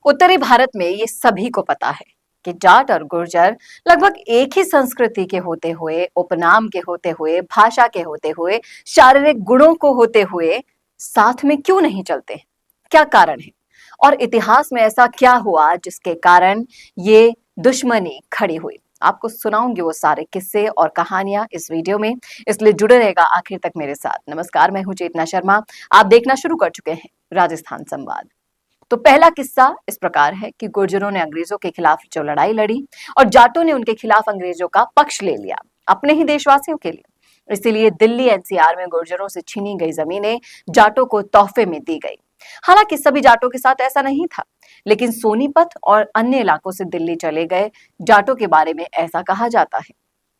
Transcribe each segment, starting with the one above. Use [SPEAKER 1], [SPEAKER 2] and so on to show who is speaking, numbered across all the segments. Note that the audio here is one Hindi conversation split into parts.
[SPEAKER 1] उत्तरी भारत में ये सभी को पता है कि जाट और गुर्जर लगभग एक ही संस्कृति के होते हुए, उपनाम के होते हुए, भाषा के होते हुए, शारीरिक गुणों को होते हुए साथ में क्यों नहीं चलते? क्या कारण है? और इतिहास में ऐसा क्या हुआ जिसके कारण ये दुश्मनी खड़ी हुई? आपको सुनाऊंगी वो सारे किस्से और कहानियां इस वीडियो में, इसलिए जुड़े रहेगा आखिर तक मेरे साथ। नमस्कार, मैं हूं चेतना शर्मा। आप देखना शुरू कर चुके हैं राजस्थान संवाद। तो पहला किस्सा इस प्रकार है कि गुर्जरों ने अंग्रेजों के खिलाफ जो लड़ाई लड़ी और जाटों ने उनके खिलाफ अंग्रेजों का पक्ष ले लिया अपने ही देशवासियों के लिए। इसीलिए दिल्ली एनसीआर में गुर्जरों से छीनी गई जमीनें जाटों को तोहफे में दी गई। हालांकि सभी जाटों के साथ ऐसा नहीं था, लेकिन सोनीपत और अन्य इलाकों से दिल्ली चले गए जाटों के बारे में ऐसा कहा जाता है।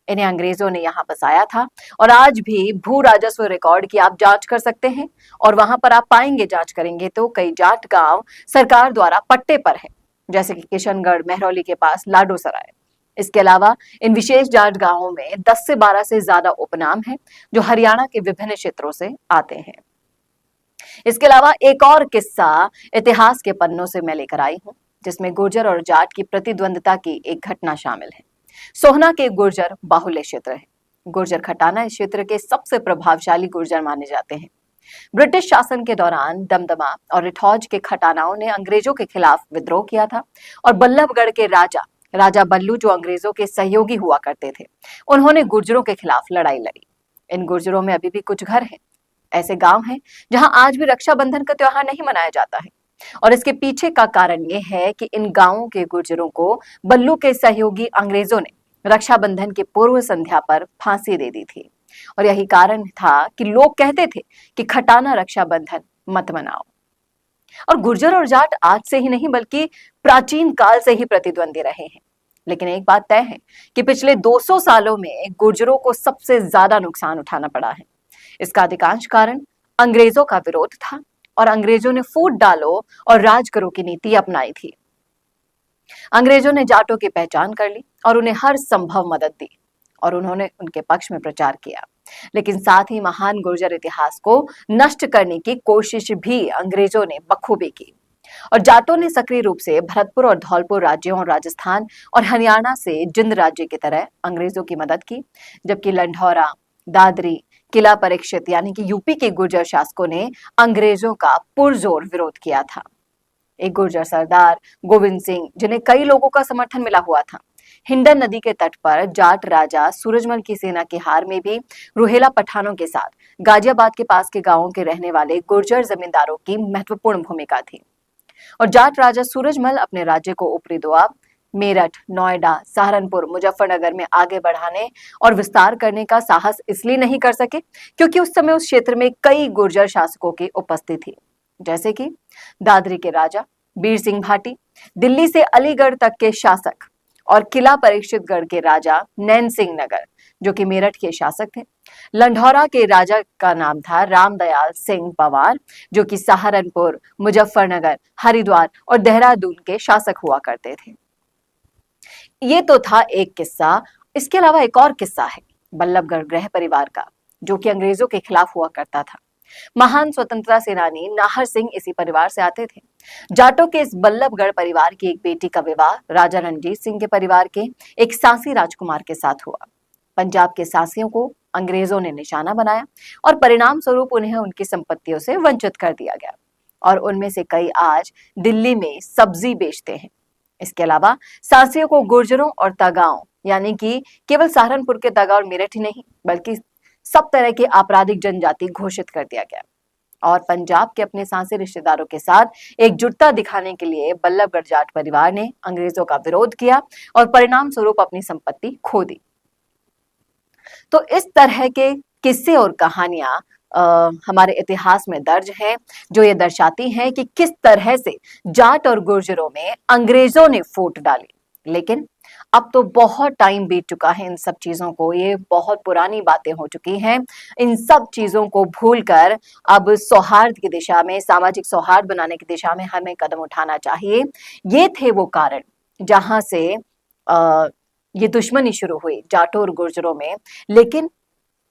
[SPEAKER 1] इन्हें अंग्रेजों ने यहाँ बसाया था और आज भी भू राजस्व रिकॉर्ड की आप जांच कर सकते हैं और वहां पर आप पाएंगे, जांच करेंगे तो कई जाट गांव सरकार द्वारा पट्टे पर है, जैसे कि किशनगढ़, महरौली के पास लाडो सराय। इसके अलावा इन विशेष जाट गांवों में 10 से 12 से ज्यादा उपनाम हैं जो हरियाणा के विभिन्न क्षेत्रों से आते हैं। इसके अलावा एक और किस्सा इतिहास के पन्नों से मैं लेकर आई हूं, जिसमें गुर्जर और जाट की प्रतिद्वंदता की एक घटना शामिल है। सोहना के गुर्जर बाहुल्य क्षेत्र है। गुर्जर खटाना इस क्षेत्र के सबसे प्रभावशाली गुर्जर माने जाते हैं। ब्रिटिश शासन के दौरान दमदमा और रिठौज के खटानाओं ने अंग्रेजों के खिलाफ विद्रोह किया था और बल्लभगढ़ के राजा बल्लू, जो अंग्रेजों के सहयोगी हुआ करते थे, उन्होंने गुर्जरों के खिलाफ लड़ाई लड़ी। इन गुर्जरों में अभी भी कुछ घर हैं, ऐसे गांव हैं जहां आज भी रक्षाबंधन का त्योहार नहीं मनाया जाता है। और इसके पीछे का कारण यह है कि इन गांवों के गुर्जरों को बल्लू के सहयोगी अंग्रेजों ने रक्षाबंधन की पूर्व संध्या पर फांसी दे दी थी। और यही कारण था कि लोग कहते थे कि खटाना रक्षाबंधन मत मनाओ। और गुर्जर और जाट आज से ही नहीं बल्कि प्राचीन काल से ही प्रतिद्वंदी रहे हैं। लेकिन एक बात तय है कि पिछले 200 सालों में गुर्जरों को सबसे ज्यादा नुकसान उठाना पड़ा है। इसका अधिकांश कारण अंग्रेजों का विरोध था और अंग्रेजों ने फूट डालो और राज करो की नीति अपनाई थी। अंग्रेजों ने जाटों की पहचान कर ली और उन्हें हर संभव मदद दी और उन्होंने उनके पक्ष में प्रचार किया। लेकिन साथ ही महान गुर्जर इतिहास को नष्ट करने की कोशिश भी अंग्रेजों ने बखूबी की। और जाटों ने सक्रिय रूप से भरतपुर और धौलपुर राज्यों और राजस्थान और हरियाणा से जिंद राज्य की तरह अंग्रेजों की मदद की, जबकि लंढौरा, दादरी, किला परीक्षित यानी कि यूपी के गुर्जर शासकों ने अंग्रेजों का पुरजोर विरोध किया था। एक गुर्जर सरदार गोविंद सिंह, जिन्हें कई लोगों का समर्थन मिला हुआ था, हिंडन नदी के तट पर जाट राजा सूरजमल की सेना की हार में भी रुहेला पठानों के साथ गाजियाबाद के पास के गांवों के रहने वाले गुर्जर जमींदारों की महत्वपूर्ण भूमिका थी। और जाट राजा सूरजमल अपने राज्य को ऊपरी दोआब, मेरठ, नोएडा, सहारनपुर, मुजफ्फरनगर में आगे बढ़ाने और विस्तार करने का साहस इसलिए नहीं कर सके क्योंकि उस समय उस क्षेत्र में कई गुर्जर शासकों की उपस्थिति थी, जैसे कि दादरी के राजा बीर सिंह भाटी, दिल्ली से अलीगढ़ तक के शासक और किला परीक्षितगढ़ के राजा नैन सिंह नगर, जो कि मेरठ के शासक थे। लंढौरा के राजा का नाम था रामदयाल सिंह पवार, जो कि सहारनपुर, मुजफ्फरनगर, हरिद्वार और देहरादून के शासक हुआ करते थे। ये तो था एक किस्सा। इसके अलावा एक और किस्सा है बल्लभगढ़ ग्रह परिवार का, जो कि अंग्रेजों के खिलाफ हुआ करता था। महान स्वतंत्रता सेनानी नाहर सिंह इसी परिवार से आते थे। जाटों के इस बल्लभगढ़ परिवार की एक बेटी का विवाह राजा रणजीत सिंह के परिवार के एक सांसी राजकुमार के साथ हुआ। पंजाब के सांसियों को अंग्रेजों ने निशाना बनाया और परिणाम स्वरूप उन्हें उनकी संपत्तियों से वंचित कर दिया गया और उनमें से कई आज दिल्ली में सब्जी बेचते हैं। इसके अलावा सांसियों को गुर्जरों और तगाओं, यानी कि केवल सहारनपुर के तगा और मेरठ ही नहीं बल्कि सब तरह की आपराधिक जनजाति घोषित कर दिया गया। और पंजाब के अपने सांसी रिश्तेदारों के साथ एकजुटता दिखाने के लिए बल्लभगढ़ जाट परिवार ने अंग्रेजों का विरोध किया और परिणाम स्वरूप अपनी संपत्ति खो दी। तो इस तरह के किस्से और कहानियां हमारे इतिहास में दर्ज हैं, जो ये दर्शाती हैं कि किस तरह से जाट और गुर्जरों में अंग्रेजों ने फूट डाली। लेकिन अब तो बहुत टाइम बीत चुका है इन सब चीजों को, ये बहुत पुरानी बातें हो चुकी हैं। इन सब चीजों को भूलकर अब सौहार्द की दिशा में, सामाजिक सौहार्द बनाने की दिशा में हमें कदम उठाना चाहिए। ये थे वो कारण जहां से ये दुश्मनी शुरू हुई जाटों और गुर्जरों में। लेकिन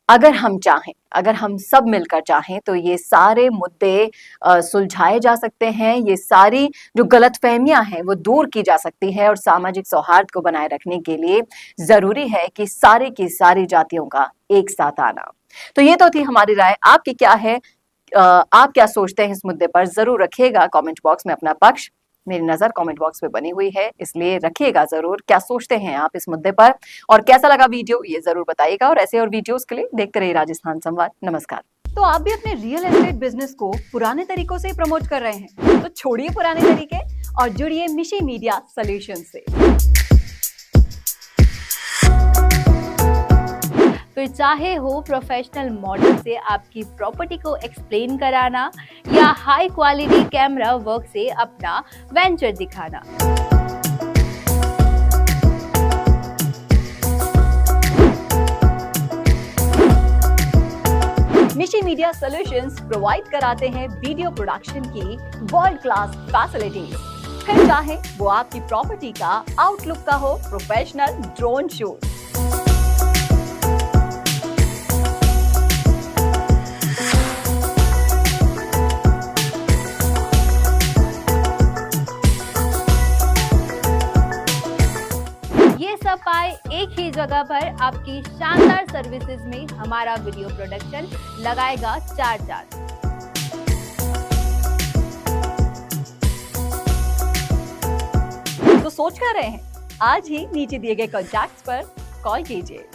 [SPEAKER 1] अगर हम चाहें, अगर हम सब मिलकर चाहें तो ये सारे मुद्दे सुलझाए जा सकते हैं, ये सारी जो गलतफहमियां हैं वो दूर की जा सकती है और सामाजिक सौहार्द को बनाए रखने के लिए जरूरी है कि सारी की सारी जातियों का एक साथ आना। तो ये तो थी हमारी राय, आपकी क्या है? आप क्या सोचते हैं इस मुद्दे पर? जरूर रखिएगा कमेंट बॉक्स में अपना पक्ष। मेरी नजर कमेंट बॉक्स पे बनी हुई है, इसलिए रखिएगा जरूर। क्या सोचते हैं आप इस मुद्दे पर और कैसा लगा वीडियो ये जरूर बताइएगा। और ऐसे और वीडियोस के लिए देखते रहिए राजस्थान संवाद। नमस्कार। तो आप भी अपने रियल एस्टेट बिजनेस को पुराने तरीकों से प्रमोट कर रहे हैं, तो छोड़िए पुराने तरीके और जुड़िए मिशी मीडिया सॉल्यूशन से।
[SPEAKER 2] फिर चाहे हो प्रोफेशनल मॉडल से आपकी प्रॉपर्टी को एक्सप्लेन कराना या हाई क्वालिटी कैमरा वर्क से अपना वेंचर दिखाना।
[SPEAKER 1] मिशी मीडिया सॉल्यूशंस प्रोवाइड कराते हैं वीडियो प्रोडक्शन की वर्ल्ड क्लास फैसिलिटीज। फिर चाहे वो आपकी प्रॉपर्टी का आउटलुक का हो प्रोफेशनल ड्रोन शूट,
[SPEAKER 2] ये सब पाए एक ही जगह पर आपकी शानदार सर्विसेज में हमारा वीडियो प्रोडक्शन लगाएगा 4 चांद।
[SPEAKER 1] तो सोच कर रहे हैं? आज ही नीचे दिए गए कॉन्टैक्ट्स पर कॉल कीजिए।